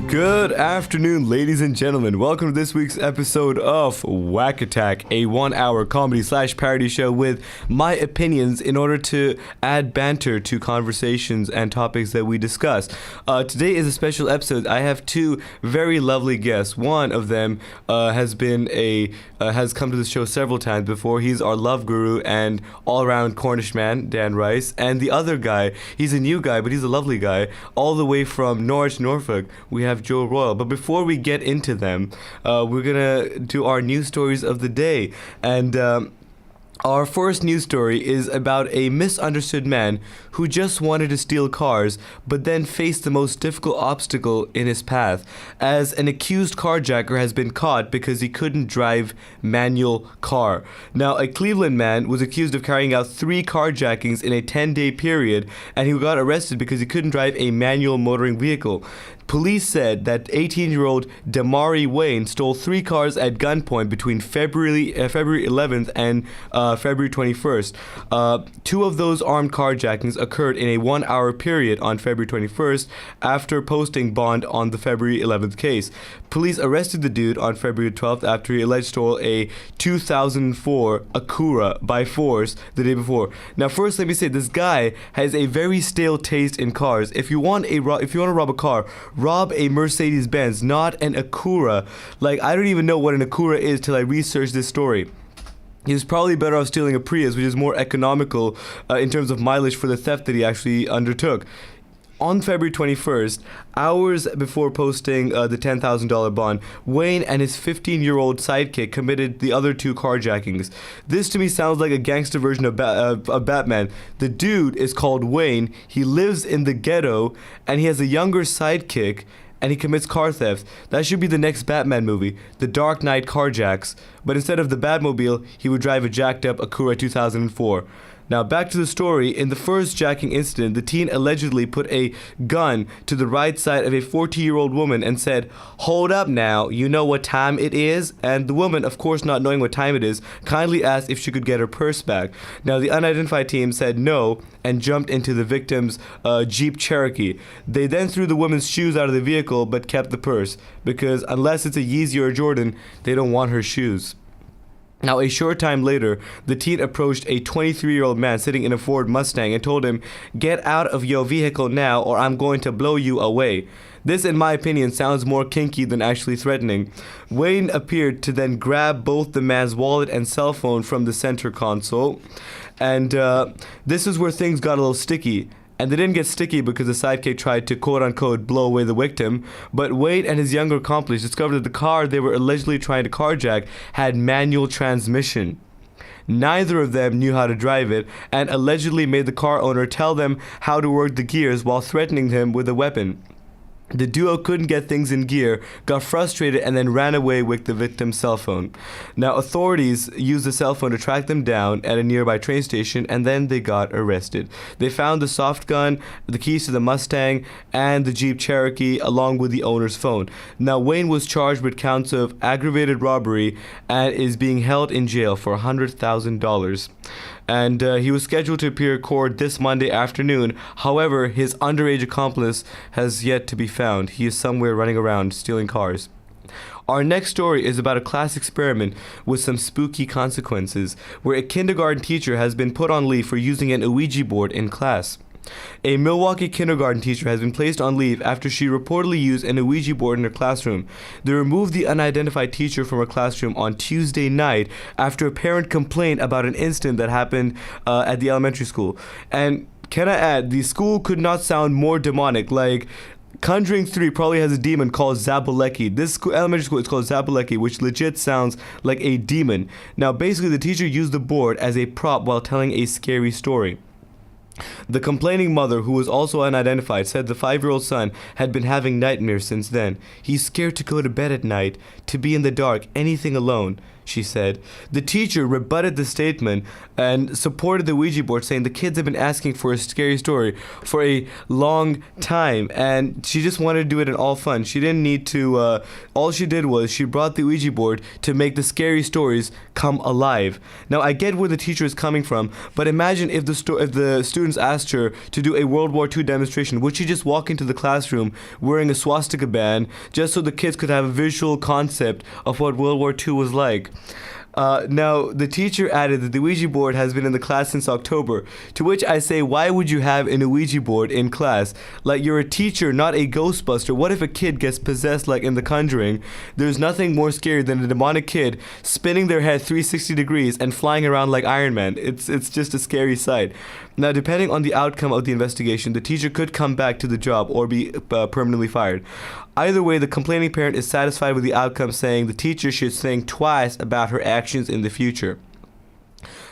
Good afternoon, ladies and gentlemen. Welcome to this week's episode of Waqattack, a 1-hour comedy/parody show with my opinions in order to add banter to conversations and topics that we discuss. Today is a special episode. I have two very lovely guests. One of them has come to the show several times before. He's our love guru and all-around Cornish man, Dan Rice. And the other guy, he's a new guy, but he's a lovely guy, all the way from Norwich, Norfolk. We have Joe Royal. But before we get into them, we're gonna do our news stories of the day. And our first news story is about a misunderstood man who just wanted to steal cars, but then faced the most difficult obstacle in his path, as an accused carjacker has been caught because he couldn't drive manual car. Now, a Cleveland man was accused of carrying out 3 carjackings in a 10-day period, and he got arrested because he couldn't drive a manual motoring vehicle. Police said that 18-year-old Damari Wayne stole 3 cars at gunpoint between February 11th and February 21st. 2 of those armed carjackings occurred in a 1-hour period on February 21st after posting bond on the February 11th case. Police arrested the dude on February 12th after he alleged stole a 2004 Acura by force the day before. Now, first, let me say this guy has a very stale taste in cars. If you want to rob a car, rob a Mercedes-Benz, not an Acura. Like, I don't even know what an Acura is till I research this story. He's probably better off stealing a Prius, which is more economical in terms of mileage for the theft that he actually undertook. On February 21st, hours before posting the $10,000 bond, Wayne and his 15-year-old sidekick committed the other 2 carjackings. This to me sounds like a gangster version of Batman. The dude is called Wayne, he lives in the ghetto, and he has a younger sidekick, and he commits car theft. That should be the next Batman movie, The Dark Knight Carjacks. But instead of the Batmobile, he would drive a jacked-up Acura 2004. Now, back to the story. In the first jacking incident, the teen allegedly put a gun to the right side of a 40-year-old woman and said, "Hold up now, you know what time it is?" And the woman, of course not knowing what time it is, kindly asked if she could get her purse back. Now, the unidentified team said no and jumped into the victim's Jeep Cherokee. They then threw the woman's shoes out of the vehicle but kept the purse, because unless it's a Yeezy or a Jordan, they don't want her shoes. Now, a short time later, the teen approached a 23-year-old man sitting in a Ford Mustang and told him, "Get out of your vehicle now or I'm going to blow you away." This, in my opinion, sounds more kinky than actually threatening. Wayne appeared to then grab both the man's wallet and cell phone from the center console. And this is where things got a little sticky. And they didn't get sticky because the sidekick tried to quote-unquote blow away the victim, but Wade and his younger accomplice discovered that the car they were allegedly trying to carjack had manual transmission. Neither of them knew how to drive it, and allegedly made the car owner tell them how to work the gears while threatening him with a weapon. The duo couldn't get things in gear, got frustrated, and then ran away with the victim's cell phone. Now, authorities used the cell phone to track them down at a nearby train station, and then they got arrested. They found the soft gun, the keys to the Mustang, and the Jeep Cherokee, along with the owner's phone. Now, Wayne was charged with counts of aggravated robbery and is being held in jail for $100,000. And he was scheduled to appear in court this Monday afternoon. However, his underage accomplice has yet to be found. He is somewhere running around stealing cars. Our next story is about a class experiment with some spooky consequences, where a kindergarten teacher has been put on leave for using an Ouija board in class. A Milwaukee kindergarten teacher has been placed on leave after she reportedly used an Ouija board in her classroom. They removed the unidentified teacher from her classroom on Tuesday night after a parent complained about an incident that happened at the elementary school. And can I add, the school could not sound more demonic. Like, Conjuring 3 probably has a demon called Zabaleki. This elementary school is called Zabaleki, which legit sounds like a demon. Now, basically, the teacher used the board as a prop while telling a scary story. The complaining mother, who was also unidentified, said the 5-year-old son had been having nightmares since then. He's scared to go to bed at night, to be in the dark, anything alone, she said. The teacher rebutted the statement and supported the Ouija board, saying the kids have been asking for a scary story for a long time, and she just wanted to do it in all fun. She didn't need to, all she did was she brought the Ouija board to make the scary stories come alive. Now, I get where the teacher is coming from, but imagine if the students students asked her to do a World War II demonstration, would she just walk into the classroom wearing a swastika band just so the kids could have a visual concept of what World War II was like? Now, the teacher added that the Ouija board has been in the class since October, to which I say, why would you have an Ouija board in class? Like, you're a teacher, not a Ghostbuster. What if a kid gets possessed like in The Conjuring? There's nothing more scary than a demonic kid spinning their head 360 degrees and flying around like Iron Man. It's just a scary sight. Now, depending on the outcome of the investigation, the teacher could come back to the job or be permanently fired. Either way, the complaining parent is satisfied with the outcome, saying the teacher should think twice about her actions in the future.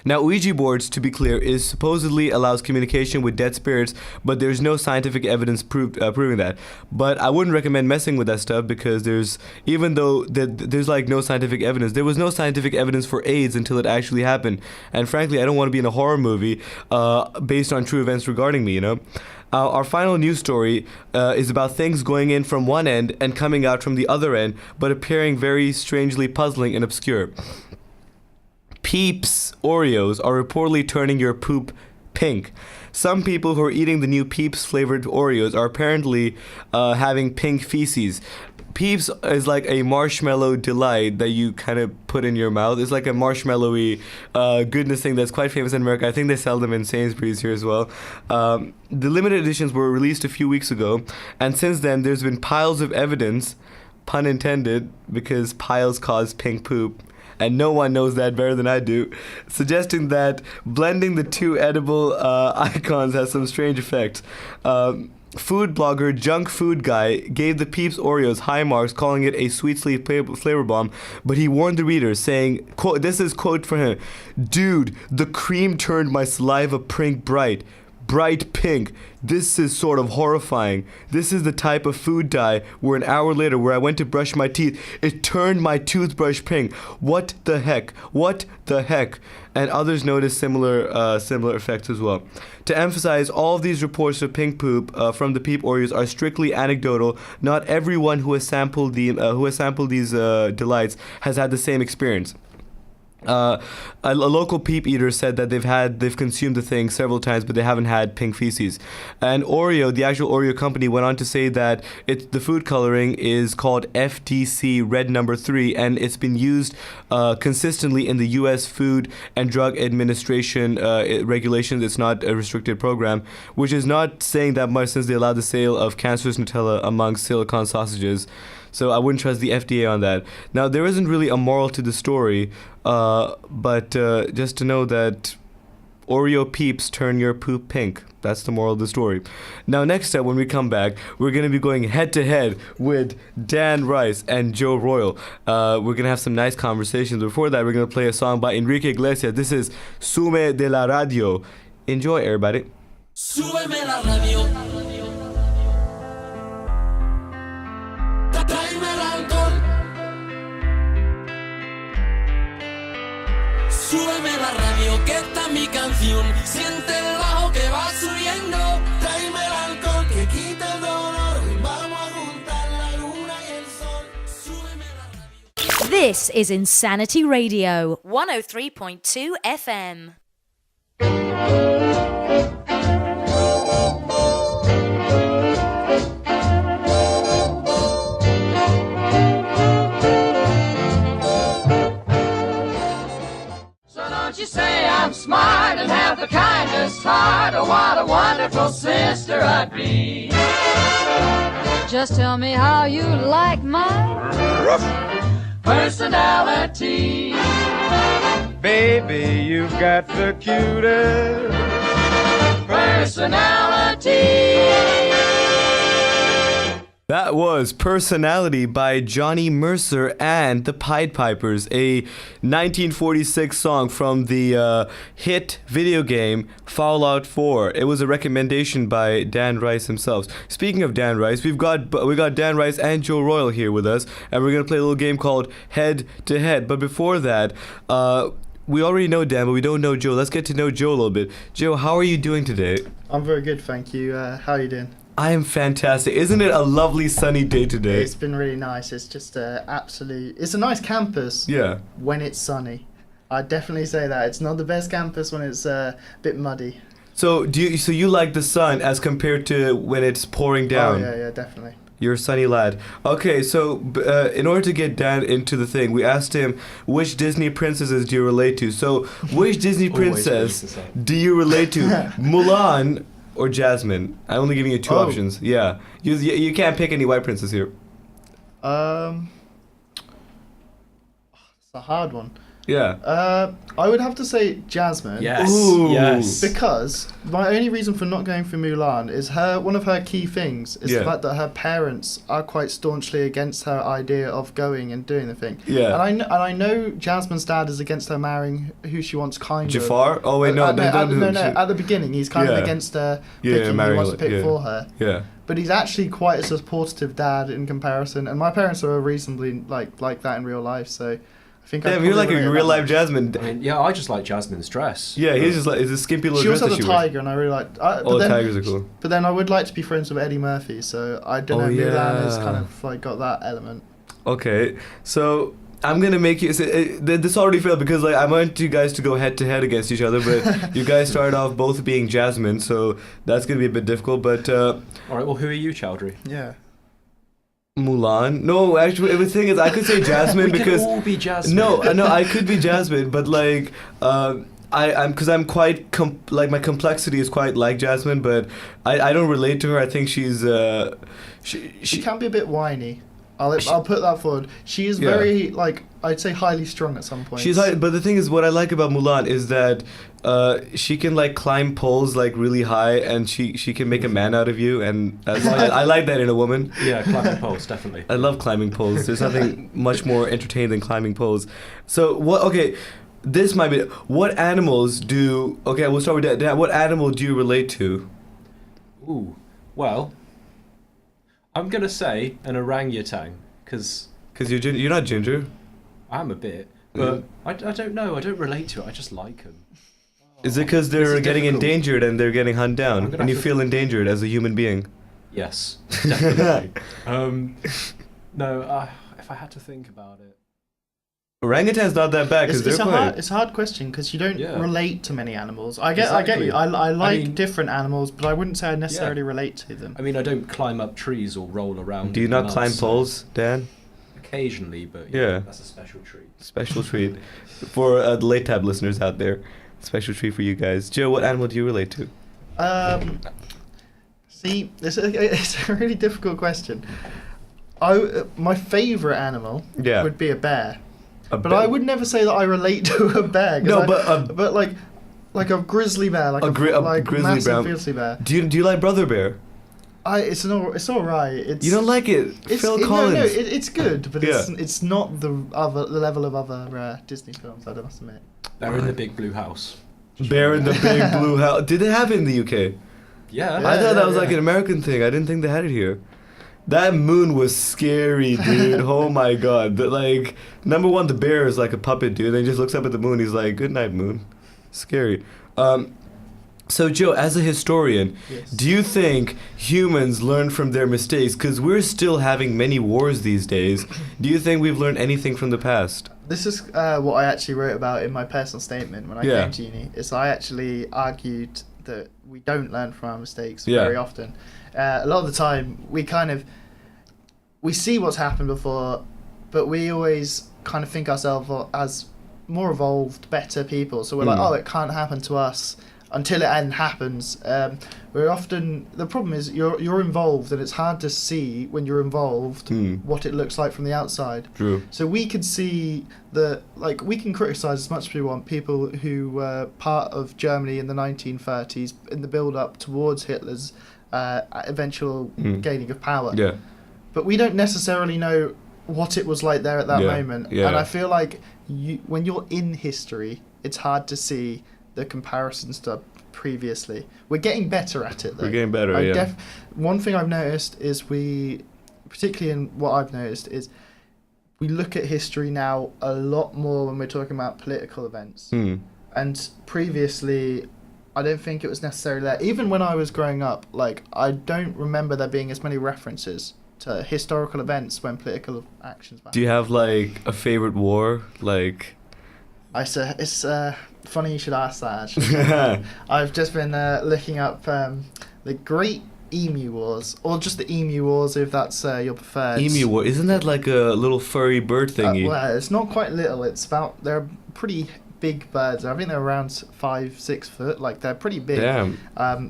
Now, Ouija boards, to be clear, is supposedly allows communication with dead spirits, but there's no scientific evidence proving that. But I wouldn't recommend messing with that stuff because there's like no scientific evidence. There was no scientific evidence for AIDS until it actually happened. And frankly, I don't want to be in a horror movie based on true events regarding me, you know? Our final news story is about things going in from one end and coming out from the other end, but appearing very strangely puzzling and obscure. Peeps Oreos are reportedly turning your poop pink. Some people who are eating the new Peeps flavored Oreos are apparently having pink feces. Peeps is like a marshmallow delight that you kind of put in your mouth. It's like a marshmallowy goodness thing that's quite famous in America. I think they sell them in Sainsbury's here as well. The limited editions were released a few weeks ago, and since then there's been piles of evidence, pun intended, because piles cause pink poop, and no one knows that better than I do, suggesting that blending the two edible icons has some strange effects. Food blogger Junk Food Guy gave the Peeps Oreos high marks, calling it a sweet sleep flavor bomb, but he warned the readers, saying, quote, this is quote from him, "Dude, the cream turned my saliva pink bright pink. This is sort of horrifying. This is the type of food dye where an hour later, where I went to brush my teeth, it turned my toothbrush pink. What the heck? What the heck?" And others noticed similar effects as well. To emphasize, all of these reports of pink poop from the Peep Oreos are strictly anecdotal. Not everyone who has sampled these delights has had the same experience. A local peep eater said that they've consumed the thing several times, but they haven't had pink feces. And Oreo, the actual Oreo company, went on to say that the food coloring is called FDC Red Number 3, and it's been used consistently in the U.S. Food and Drug Administration regulations. It's not a restricted program, which is not saying that much since they allowed the sale of cancerous Nutella among silicone sausages. So I wouldn't trust the FDA on that. Now, there isn't really a moral to the story, but just to know that Oreo Peeps turn your poop pink. That's the moral of the story. Now, next up, when we come back, we're going to be going head-to-head with Dan Rice and Joe Royal. We're going to have some nice conversations. Before that, we're going to play a song by Enrique Iglesias. This is Sume de la Radio. Enjoy, everybody. Súbeme la radio. Tráeme el alcohol. Súbeme la radio, que esta es mi canción. Siente el bajo que va subiendo. Tráeme el alcohol que quita el dolor. Y vamos a juntar la luna y el sol. Súbeme la radio. This is Insanity Radio, 103.2 FM. Don't you say I'm smart and have the kindest heart. Oh, what a wonderful sister I'd be. Just tell me how you like my Personality. Baby, you've got the cutest Personality. That was Personality by Johnny Mercer and the Pied Pipers, a 1946 song from the hit video game Fallout 4. It was a recommendation by Dan Rice himself. Speaking of Dan Rice, we got Dan Rice and Joe Royal here with us, and we're going to play a little game called Head to Head. But before that, we already know Dan, but we don't know Joe. Let's get to know Joe a little bit. Joe, how are you doing today? I'm very good, thank you. How are you doing? I am fantastic. Isn't it a lovely sunny day today? It's been really nice. It's just it's a nice campus. Yeah. When it's sunny. I'd definitely say that. It's not the best campus when it's a bit muddy. So you like the sun as compared to when it's pouring down? Oh yeah, definitely. You're a sunny lad. Okay, so in order to get Dan into the thing, we asked him which Disney princesses do you relate to. So which Disney princess do you relate to? Mulan or Jasmine? I'm only giving you two options. Yeah, you can't pick any white princess here. It's a hard one. Yeah. I would have to say Jasmine. Yes. Ooh. Yes. Because my only reason for not going for Mulan is one of her key things is Yeah. the fact that her parents are quite staunchly against her idea of going and doing the thing. Yeah. And I know Jasmine's dad is against her marrying who she wants kind of. Jafar? Oh wait, no. At the beginning he's kind of Yeah. against her Yeah, picking who he marrying wants to her, pick yeah. for her. Yeah. But he's actually quite a supportive dad in comparison, and my parents are reasonably like that in real life, so I think Damn, you're like a real life Jasmine. I mean, yeah, I just like Jasmine's dress. Yeah, he's just like it's a skimpy little She dress also that has a she wears. tiger, and I really like. All the tigers are cool. But then I would like to be friends with Eddie Murphy, so I don't Oh, know. Mulan has yeah. kind of like got that element. Okay, so I'm gonna make you. This already failed because like I want you guys to go head to head against each other, but you guys started off both being Jasmine, so that's gonna be a bit difficult. But All right, well, who are you, Chaudhry? Yeah. Mulan? No, actually, the thing is, I could say Jasmine we because can all be Jasmine. no, I could be Jasmine, but like I'm quite like my complexity is quite like Jasmine, but I don't relate to her. I think she's She can be a bit whiny. I'll put that forward. She is Yeah. very like I'd say highly strung at some point. She's high, but the thing is, what I like about Mulan is that she can like climb poles like really high, and she can make a man out of you, and I like that in a woman. Yeah, climbing poles, definitely. I love climbing poles. There's nothing much more entertaining than climbing poles. So what? Okay, this might be. What animals do? Okay, we'll start with that. Dan, what animal do you relate to? Ooh, well, I'm gonna say an orangutan because You're not ginger. I'm a bit, but I don't know. I don't relate to it. I just like them. Is it because they're This is getting difficult. endangered and they're getting hunt I'm down, gonna and you have to- feel endangered as a human being? Yes, definitely. No, if I had to think about it, Orangutan's not that bad because It's they're a quiet. hard, it's a hard question because you don't Yeah. relate to many animals. I get Exactly. you. I like mean- different animals, but I wouldn't say I necessarily relate to them. I mean, I don't climb up trees or roll around. Do you in not mud, climb so- poles, Dan? Occasionally, but Yeah. that's a special treat. Special treat for the late tab listeners out there. Special treat for you guys. Joe, what animal do you relate to? See, it's a really difficult question. My favourite animal Yeah. would be a bear, A but bear. I would never say that I relate to a bear. 'cause No, I- but but like a grizzly bear, like A like grizzly massive brown- grizzly bear. Do you like Brother Bear? It's all right. It's You don't like it? Phil Collins. No, it's good, but Yeah. it's not the level of other Disney films. I must admit. They're in the big blue house. Bear in the Big Blue House. Did they have it in the UK? Yeah. I thought that was yeah. like an American thing. I didn't think they had it here. That moon was scary, dude. Oh my god. Like, number one, the bear is like a puppet, dude. And he just looks up at the moon. He's like, "Good night, moon." Scary. So, Joe, as a historian, Yes. do you think humans learn from their mistakes? Because we're still having many wars these days. Do you think we've learned anything from the past? This is what I actually wrote about in my personal statement when I Yeah. came to uni. Is I actually argued that we don't learn from our mistakes Yeah. very often. A lot of the time, we see what's happened before, but we always kind of think ourselves as more evolved, better people. So we're like, oh, it can't happen to us until it happens. We're often the problem is you're involved, and it's hard to see when you're involved what it looks like from the outside. True. So we can see we can criticize as much as we want people who were part of Germany in the 1930s in the build up towards Hitler's eventual gaining of power. Yeah. But we don't necessarily know what it was like there at that Yeah, moment. yeah. And I feel like when you're in history, it's hard to see the comparisons to previously. We're getting better at it, though. We're getting better, yeah. One thing I've noticed is particularly in what I've noticed, is we look at history now a lot more when we're talking about political events. And previously, I don't think it was necessarily there. Even when I was growing up, like, I don't remember there being as many references to historical events when political actions were Do you have like a favorite war? Like, It's funny you should ask that, actually. I've just been looking up the Great Emu Wars, or just the Emu Wars, if that's your preferred. Emu War, isn't that like a little furry bird thingy? Well, it's not quite little. They're pretty big birds. I think they're around 5-6 foot. Like, they're pretty big. Damn.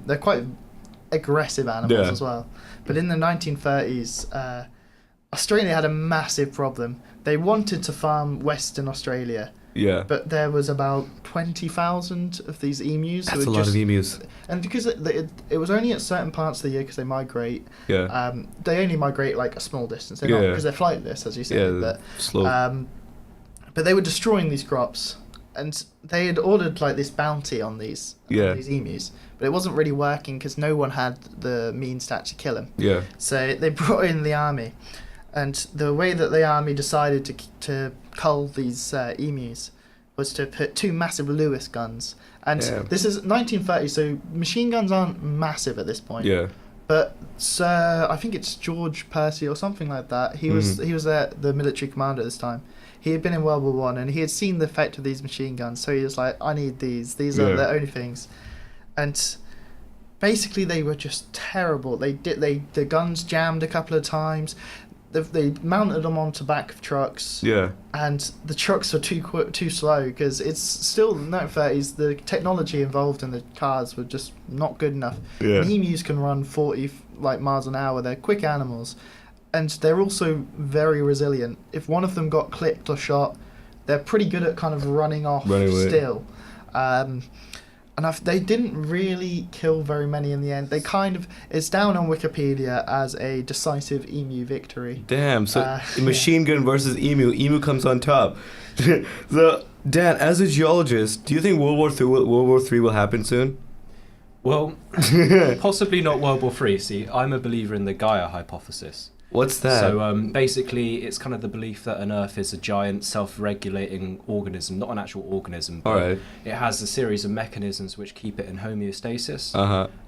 They're quite aggressive animals as well. But in the 1930s, Australia had a massive problem. They wanted to farm Western Australia. Yeah. But there was about 20,000 of these emus. That's a lot of emus. And because it was only at certain parts of the year, because they migrate. Yeah. They only migrate like a small distance. They're not, because they're flightless, as you said. Yeah, but, slow. But they were destroying these crops, and they had ordered like this bounty on these emus, but it wasn't really working because no one had the means to actually kill them. Yeah. So they brought in the army, and the way that the army decided to cull these emus was to put 2 massive Lewis guns. And this is 1930, so machine guns aren't massive at this point. Yeah. But Sir, I think it's George Percy or something like that. He was the military commander at this time. He had been in World War One, and he had seen the effect of these machine guns. So he was like, "I need these. These are the only things." And basically, they were just terrible. The guns jammed a couple of times. They mounted them onto back of trucks. Yeah. And the trucks were too slow, because it's still in the 1930s. The technology involved in the cars were just not good enough. Yeah. And emus can run 40 miles an hour. They're quick animals, and they're also very resilient. If one of them got clipped or shot, they're pretty good at kind of running off still. And they didn't really kill very many in the end. It's down on Wikipedia as a decisive emu victory. Damn, so machine gun versus emu. Emu comes on top. So, Dan, as a geologist, do you think World War III will happen soon? Well, possibly not World War III. See, I'm a believer in the Gaia hypothesis. What's that? So basically, it's kind of the belief that an Earth is a giant self-regulating organism, not an actual organism, but it has a series of mechanisms which keep it in homeostasis.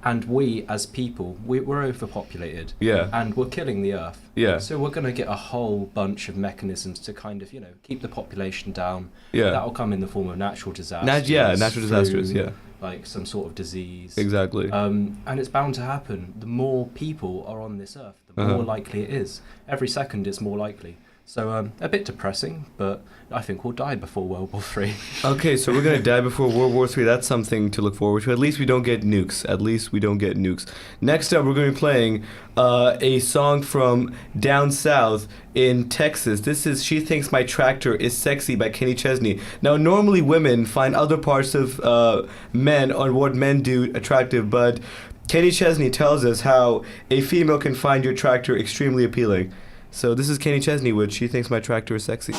And we, as people, we're overpopulated. Yeah. And we're killing the Earth. Yeah. So we're going to get a whole bunch of mechanisms to kind of, keep the population down. Yeah. That'll come in the form of natural disasters. Natural disasters, like some sort of disease. Exactly. And it's bound to happen. The more people are on this Earth, the more likely it is. Every second it's more likely. So a bit depressing, but I think we'll die before World War III. Okay, so we're going to die before World War III. That's something to look forward to. At least we don't get nukes. Next up, we're going to be playing a song from down south in Texas. This is She Thinks My Tractor Is Sexy by Kenny Chesney. Now, normally women find other parts of men on what men do attractive, but Kenny Chesney tells us how a female can find your tractor extremely appealing. So this is Kenny Chesney with She Thinks My Tractor Is Sexy.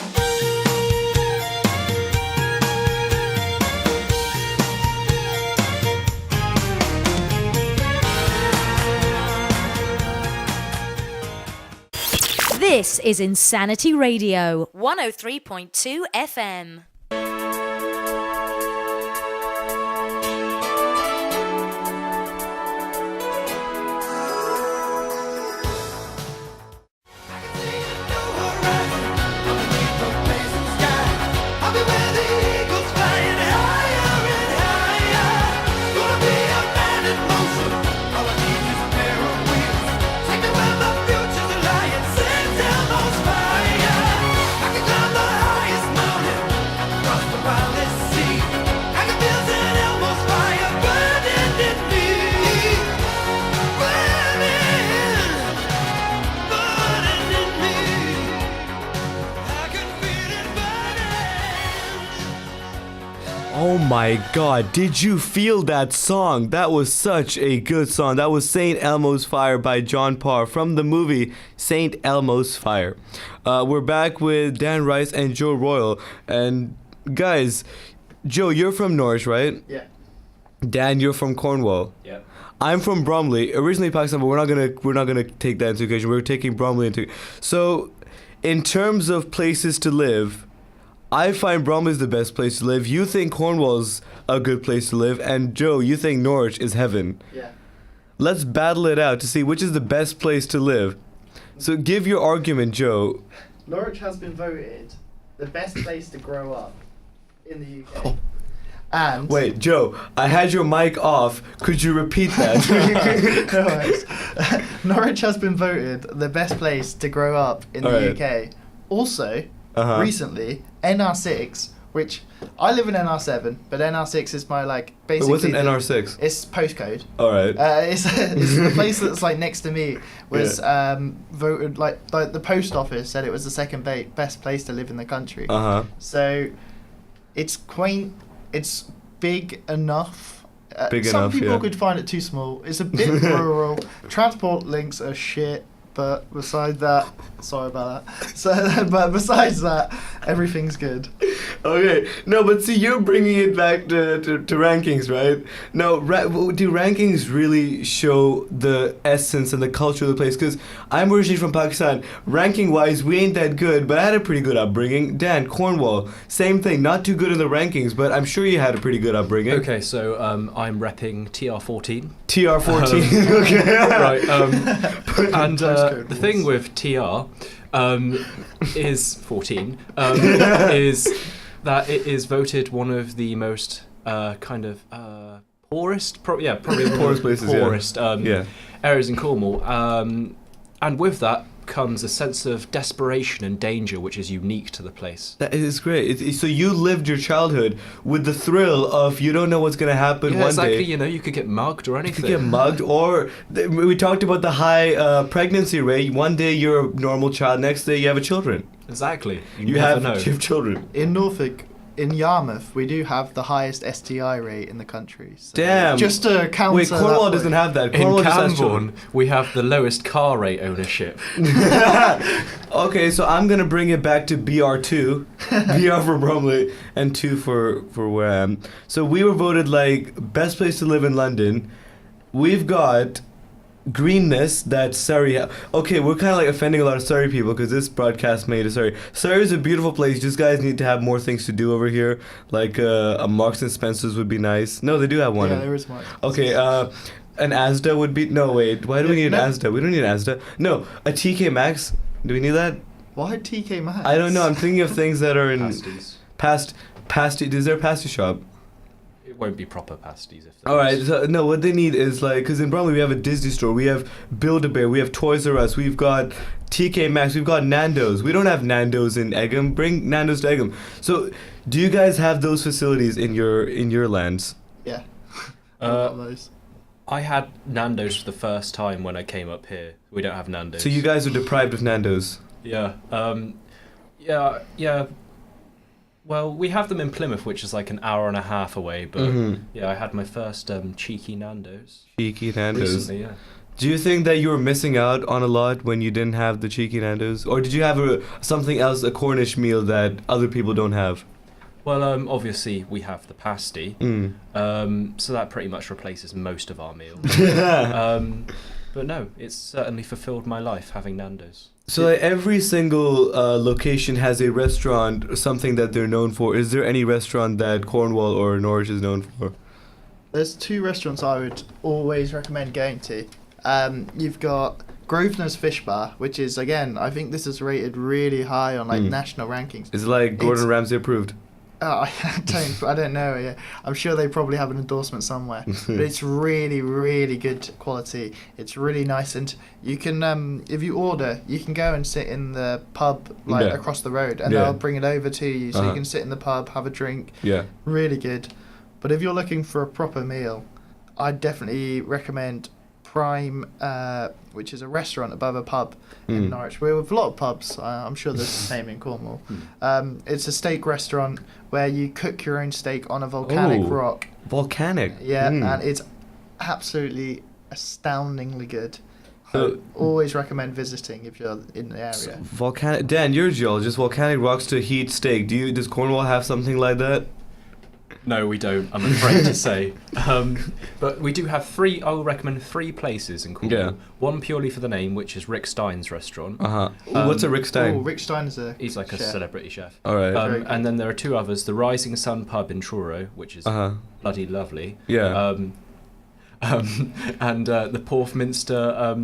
This is Insanity Radio, 103.2 FM. Oh my god, did you feel that song? That was such a good song. That was St. Elmo's Fire by John Parr from the movie St. Elmo's Fire. We're back with Dan Rice and Joe Royal. And guys, Joe, you're from Norwich, right? Yeah. Dan, you're from Cornwall. Yeah. I'm from Bromley, originally Pakistan, but we're not gonna take that into account. We're taking Bromley into. So, in terms of places to live, I find Bromley's the best place to live. You think Cornwall's a good place to live, and Joe, you think Norwich is heaven. Yeah. Let's battle it out to see which is the best place to live. So give your argument, Joe. Norwich has been voted the best place to grow up in the UK. And Wait, Joe, I had your mic off. Could you repeat that? No worries. Norwich has been voted the best place to grow up in the UK. Also, recently, NR6, which I live in NR7, but NR6 is my basically. What's an NR6? It's postcode. All right. It's the place that's next to me was voted the post office said it was the second best place to live in the country. So, it's quaint. It's big enough. Some people could find it too small. It's a bit rural. Transport links are shit. But besides that, sorry about that. But besides that, everything's good. Okay. No, but see, you're bringing it back to rankings, right? No, do rankings really show the essence and the culture of the place? Because I'm originally from Pakistan. Ranking-wise, we ain't that good, but I had a pretty good upbringing. Dan, Cornwall, same thing. Not too good in the rankings, but I'm sure you had a pretty good upbringing. Okay, so I'm repping TR14. TR14, okay. Right, and the thing with TR is 14, is that it is voted one of the most poorest, probably the poorest places, areas in Cornwall. And with that comes a sense of desperation and danger, which is unique to the place. That is great. So you lived your childhood with the thrill of you don't know what's going to happen one exactly. day. You could get mugged or anything. You could get mugged, or we talked about the high pregnancy rate. One day you're a normal child, next day you have children. Exactly. You have children. In Norfolk, in Yarmouth, we do have the highest STI rate in the country. So Damn. Just to counter Wait, Cornwall doesn't have that. In Camborne, we have the lowest car rate ownership. Okay, so I'm gonna bring it back to BR2, BR for Bromley, and 2 for where I am. So we were voted best place to live in London. We've got greenness that Surrey. Okay, we're kind of offending a lot of Surrey people because this broadcast made to Surrey. Surrey is a beautiful place. Just guys need to have more things to do over here. A Marks and Spencer's would be nice. No, they do have one. Yeah, there is one. Okay, an Asda would be. No, wait. Why do we need an Asda? We don't need an Asda. No, a TK Maxx. Do we need that? Why TK Maxx? I don't know. I'm thinking of things that are in pasty. Is there a pasty shop? It won't be proper pasties if. Alright, so no, what they need is because in Bromley we have a Disney store, we have Build-A-Bear, we have Toys R Us, we've got TK Maxx, we've got Nando's. We don't have Nando's in Egham. Bring Nando's to Egham. So, do you guys have those facilities in your lands? Yeah. I had Nando's for the first time when I came up here. We don't have Nando's. So you guys are deprived of Nando's? Yeah. Yeah. Well, we have them in Plymouth, which is an hour and a half away. But I had my first cheeky Nando's. Cheeky Nando's. Recently, yeah. Do you think that you were missing out on a lot when you didn't have the cheeky Nando's, or did you have something else, a Cornish meal that other people don't have? Well, obviously we have the pasty, so that pretty much replaces most of our meals. But no, it's certainly fulfilled my life having Nando's. So every single location has a restaurant or something that they're known for. Is there any restaurant that Cornwall or Norwich is known for? There's 2 restaurants I would always recommend going to. You've got Grosvenor's Fish Bar, which is, again, I think this is rated really high on national rankings. Is it Gordon Ramsay approved? I don't know. Yeah. I'm sure they probably have an endorsement somewhere, but it's really, really good quality. It's really nice, and you can, if you order, you can go and sit in the pub across the road, and they'll bring it over to you, so you can sit in the pub, have a drink. Yeah. Really good. But if you're looking for a proper meal, I'd definitely recommend Prime, which is a restaurant above a pub in Norwich. We have a lot of pubs. I'm sure there's the same in Cornwall. It's a steak restaurant where you cook your own steak on a volcanic rock. Volcanic? Yeah, and it's absolutely astoundingly good. I always recommend visiting if you're in the area. Volcanic. Dan, you're a geologist. Volcanic rocks to heat steak. Does Cornwall have something like that? No, we don't, I'm afraid to say. But we do have 3, I will recommend 3 places in Cornwall. Yeah. One purely for the name, which is Rick Stein's restaurant. What's a Rick Stein? Rick Stein is he's a celebrity chef. All right. And then there are 2 others, the Rising Sun Pub in Truro, which is bloody lovely. Yeah. And the Porthminster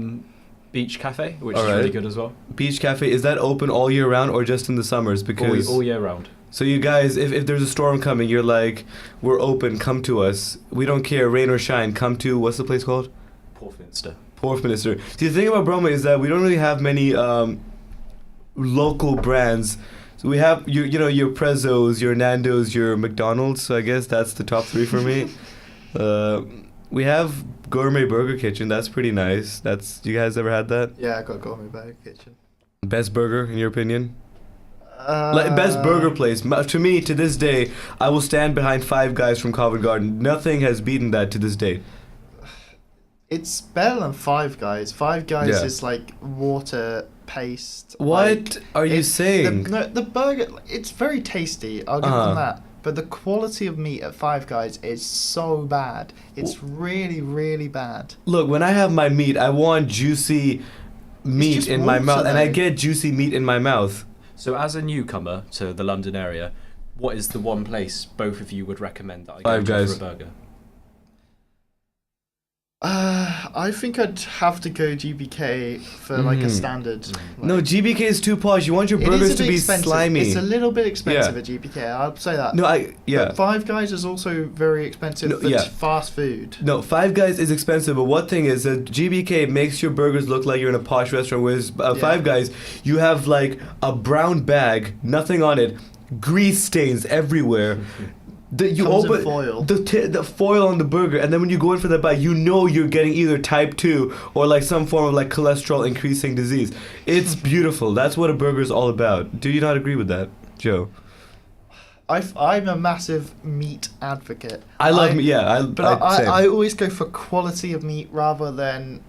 Beach Cafe, which is really good as well. Beach Cafe, is that open all year round or just in the summers? Because all year round. So you guys, if there's a storm coming, you're like, we're open, come to us. We don't care, rain or shine, come to, what's the place called? Porthminster. See, the thing about Bromley is that we don't really have many local brands. So we have, your Prezzo's, your Nando's, your McDonald's, so I guess that's the top 3 for me. We have Gourmet Burger Kitchen, that's pretty nice. You guys ever had that? Yeah, I got Gourmet Burger Kitchen. Best burger, in your opinion? Best burger place. To me, to this day, I will stand behind Five Guys from Covent Garden. Nothing has beaten that to this day. It's better than Five Guys. Five Guys is like water paste. What are you saying? The burger, it's very tasty. I'll give them that. But the quality of meat at Five Guys is so bad. It's really, really bad. Look, when I have my meat, I want juicy meat in my mouth, and I get juicy meat in my mouth. So as a newcomer to the London area, what is the one place both of you would recommend that I go to for a burger? I think I'd have to go GBK for like a standard. No, GBK is too posh. You want your burgers to be slimy. It's a little bit expensive at GBK. I'll say that. No, But Five Guys is also very expensive for fast food. No, Five Guys is expensive, but one thing is that GBK makes your burgers look like you're in a posh restaurant, whereas Five Guys, you have like a brown bag, nothing on it, grease stains everywhere. You open foil. The foil on the burger, and then when you go in for the bite, you're getting either type 2 or like some form of like cholesterol increasing disease. It's beautiful. That's what a burger is all about. Do you not agree with that, Joe? I'm a massive meat advocate. I love meat. I always go for quality of meat rather than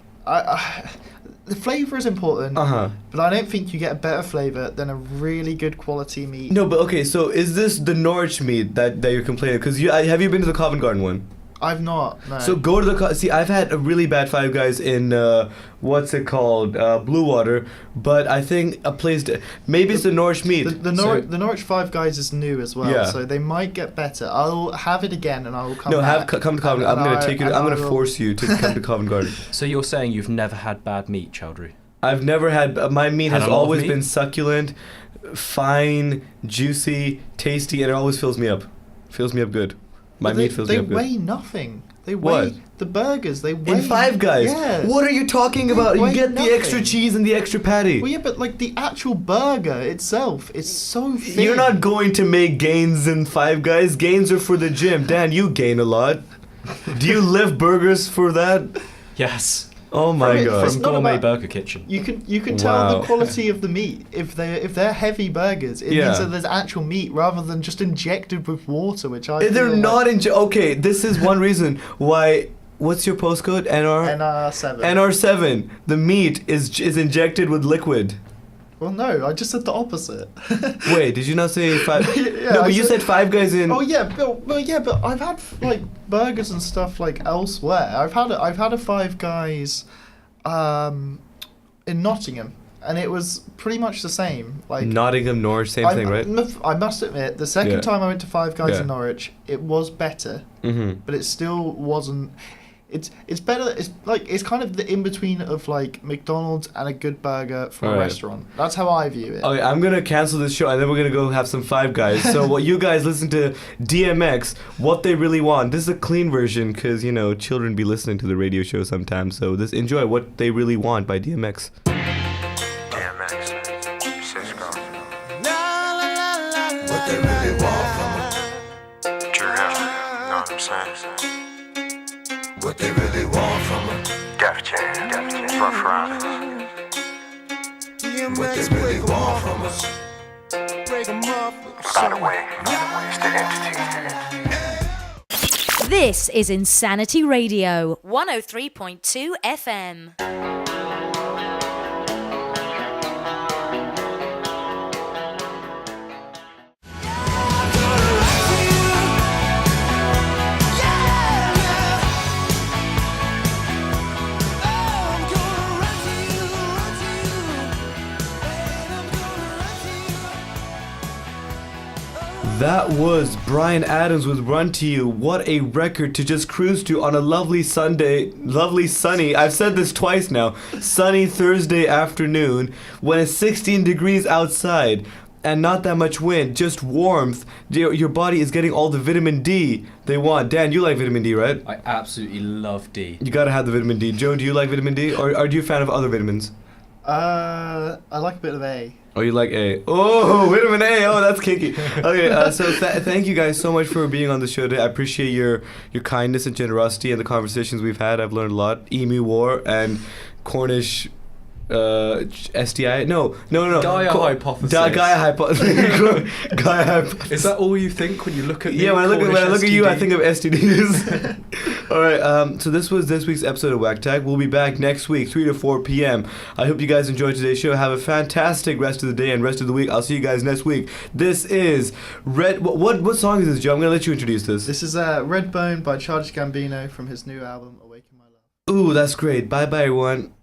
the flavour is important, but I don't think you get a better flavour than a really good quality meat. No, but okay, so is this the Norwich meat that you're complaining? Because have you been to the Covent Garden one? I've not, no. So go to the... I've had a really bad Five Guys in, what's it called? Blue Water. But I think a place... maybe it's the Norwich meat. The Norwich Five Guys is new as well, so they might get better. I'll have it again and I will come back. No, come to Covent Garden. I'm going to take you... I'm going to force you to come to Covent Garden. So you're saying you've never had bad meat, Chaudhry? I've never had... my meat has always been succulent, fine, juicy, tasty, and it always fills me up. Fills me up good. My meat fills me up good. They weigh nothing. They weigh the burgers. They weigh in Five Guys. Yeah. What are you talking about? You get the extra cheese and the extra patty. Well, yeah, but like the actual burger itself is so thin. You're not going to make gains in Five Guys. Gains are for the gym. Dan, you gain a lot. Do you lift burgers for that? Yes. Oh my god! From Gourmet Burger Kitchen. You can tell the quality of the meat if they're heavy burgers. It means that there's actual meat rather than just injected with water, which I. They're not okay. This is one reason why. What's your postcode? NR7. NR7. The meat is injected with liquid. Well, no, I just said the opposite. Wait, did you not say Five? No, but you said Five Guys in. Oh yeah, but I've had like burgers and stuff like elsewhere. I've had a Five Guys, in Nottingham, and it was pretty much the same. Like Nottingham, Norwich, same thing, right? I must admit, the second time I went to Five Guys in Norwich, it was better, but it still wasn't. It's better. It's kind of the in between of like McDonald's and a good burger from a restaurant. That's how I view it. Okay, I'm gonna cancel this show and then we're gonna go have some Five Guys. So what you guys listen to DMX, What They Really Want. This is a clean version because children be listening to the radio show sometimes. So enjoy What They Really Want by DMX. DMX, Cisco. What they really want from me. True, know what I'm saying? What they really want from her. Def Jam, Rough Riders. What they really want from us. By the way, it's the entity. This is Insanity Radio, 103.2 FM. That was Bryan Adams with Run to You. What a record to just cruise to on a lovely sunny, I've said this twice now, sunny Thursday afternoon when it's 16 degrees outside. and not that much wind, just warmth, your body is getting all the vitamin D they want. Dan, you like vitamin D, right? I absolutely love D. You gotta have the vitamin D. Joe, do you like vitamin D, or are you a fan of other vitamins? I like a bit of A. Oh, you like A. Oh, vitamin A. Oh, that's kinky. Okay, so thank you guys so much for being on the show today. I appreciate your kindness and generosity and the conversations we've had. I've learned a lot. Emu War and Cornish STI. No. Gaia hypothesis. Gaia hypothesis. Gaia hypothesis. Is that all you think when you look at me? Yeah, when I look at you, I think of STDs. All right. So this was this week's episode of Waqattack. We'll be back next week, 3 to 4 p.m. I hope you guys enjoyed today's show. Have a fantastic rest of the day and rest of the week. I'll see you guys next week. This is Red. What song is this, Joe? I'm gonna let you introduce this. This is Redbone by Chaudhry Gambino from his new album Awaken My Love. Ooh, that's great. Bye, everyone.